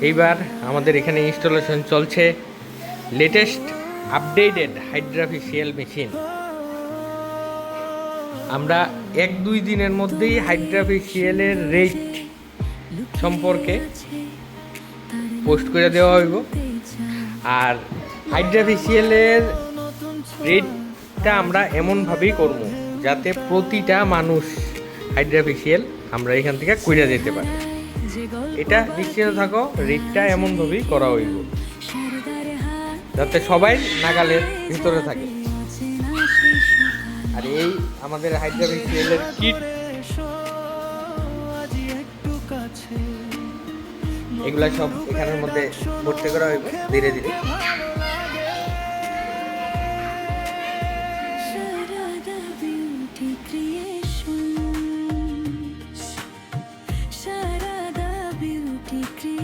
এইবার আমাদের এখানে ইনস্টলেশন চলছে লেটেস্ট আপডেটেড হাইড্রাফেশিয়াল মেশিন। আমরা 1-2 দিনের মধ্যেই হাইড্রাফেশিয়ালের রেট সম্পর্কে পোস্ট করে দেওয়া হইব। আর হাইড্রাফেশিয়ালের রেটটা আমরা এমনভাবেই করব যাতে প্রতিটা মানুষ হাইড্রাফেশিয়াল আমরা এখান থেকে কইরা যেতে পারি। এটা নিশ্চিত থাকো, রেটটা এমনভাবেই করা হইব যাতে সবাই নাগালের ভিতরে থাকে। আর এই আমাদের হাইড্রাফেশিয়ালের কিট, এগুলা সব এখানের মধ্যে ভর্তি করা হইব ধীরে ধীরে। Sharada Beauty Creation.